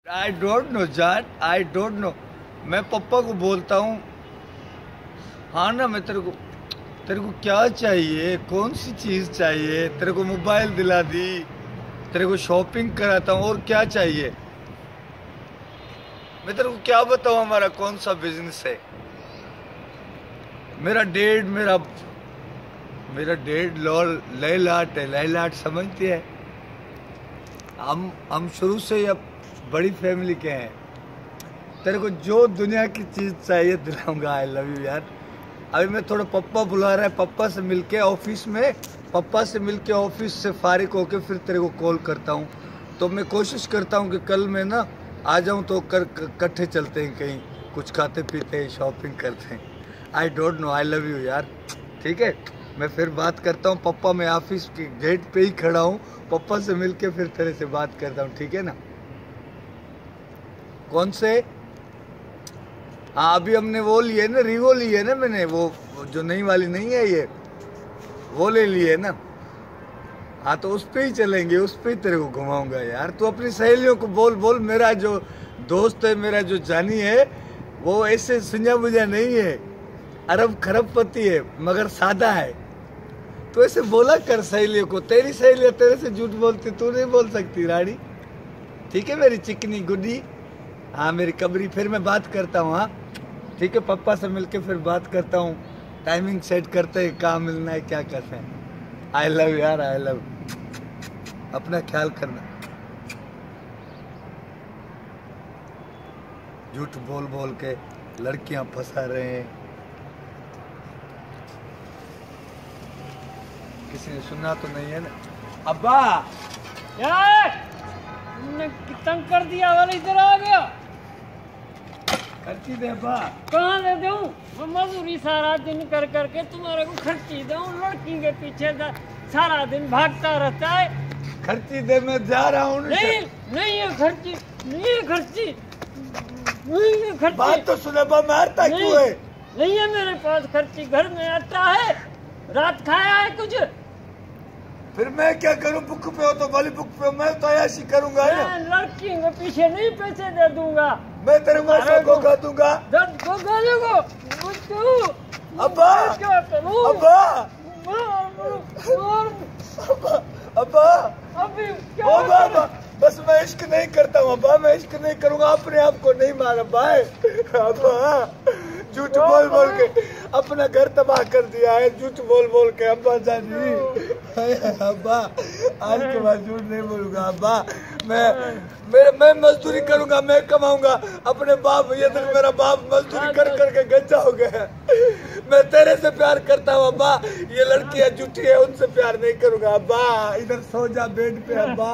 I don't know जान, I don't know. मैं पप्पा को बोलता हूँ, हाँ ना, मैं तेरे को क्या चाहिए, कौन सी चीज़ चाहिए, तेरे को मोबाइल दिला दी, तेरे को शॉपिंग कराता हूँ, और क्या चाहिए। मैं तेरे को क्या बताऊँ हमारा कौन सा बिजनेस है। मेरा डेढ़ लैलाट है, लैलाट समझती है। हम शुरू से ही अब बड़ी फैमिली के हैं। तेरे को जो दुनिया की चीज़ चाहिए दिलाऊंगा। आई लव यू यार। अभी मैं थोड़ा पप्पा बुला रहा है, पप्पा से मिलके ऑफिस से फारिग होके फिर तेरे को कॉल करता हूँ। तो मैं कोशिश करता हूँ कि कल मैं ना आ जाऊँ तो इकट्ठे चलते हैं, कहीं कुछ खाते पीते हैं, शॉपिंग करते हैं। I don't know, I love you यार। ठीक है, मैं फिर बात करता हूँ। पप्पा, मैं ऑफिस के गेट पे ही खड़ा हूँ, पप्पा से मिलके फिर तेरे से बात करता हूँ, ठीक है ना। कौन से? हाँ, अभी हमने वो लिए ना, रिवो ली है ना मैंने, वो जो नई वाली नहीं है ये, वो ले ली है ना। हाँ, तो उस पे ही चलेंगे, उस पे ही तेरे को घुमाऊंगा यार। तू अपनी सहेलियों को बोल मेरा जो दोस्त है, मेरा जो जानी है, वो ऐसे सुंजा बुझा नहीं है, अरब खरबपति है, मगर सादा है। तो ऐसे बोला कर सहेलियों को। तेरी सहेलियाँ तेरे से झूठ बोलती, तू नहीं बोल सकती रानी। ठीक है मेरी चिकनी गुड्डी, हाँ मेरी कबरी। फिर मैं बात करता हूँ। हाँ ठीक है, पप्पा से मिलके फिर बात करता हूँ, टाइमिंग सेट करते हैं, कहाँ मिलना है, क्या करते हैं। आई लव यार, आई लव। अपना ख्याल करना। झूठ बोल बोल के लड़कियां फंसा रहे हैं। किसी ने सुना तो नहीं है ना? अब्बा यार तुमने तंग कर दिया, वाला इधर आ गया। खर्ची दे अब्बा। कहाँ दे दूं? मैं मजदूरी सारा दिन कर करके तुम्हारे को खर्ची दूं, लड़की के पीछे सारा दिन भागता रहता है। खर्ची दे, मैं जा रहा हूँ। नहीं है खर्ची, नहीं है खर्ची, नहीं है खर्ची। बात तो सुने अब्बा, मारता क्यों है? नहीं है मेरे पास खर्ची, घर में आता है, रात खाया है कुछ। फिर मैं क्या करूं? बुक पे हो तो भली बुक पे, मैं तो ऐसी करूंगा ना। लड़की के पीछे नहीं पैसे दे दूंगा मैं तेरे पैसे को खा दूंगा। अब्बा अब्बा अब्बा अब्बा, बस मैं इश्क नहीं करता हूँ अब्बा, मैं इश्क नहीं करूंगा। अपने आप को नहीं मार अब्बा। झूठ बोल बोल के अपना घर तबाह कर दिया है, झूठ बोल बोल के। अब्बा जानी, अब्बा आज के बाद झूठ नहीं बोलूंगा अब्बा। मैं मजदूरी करूंगा, मैं कमाऊंगा। अपने बाप, ये तक मेरा बाप मजदूरी कर करके गंजा हो गया। मैं तेरे से प्यार करता हूँ अब्बा, ये लड़कियां झूठी है, उनसे प्यार नहीं करूंगा अब्बा। इधर सो जा बेड पे अब्बा।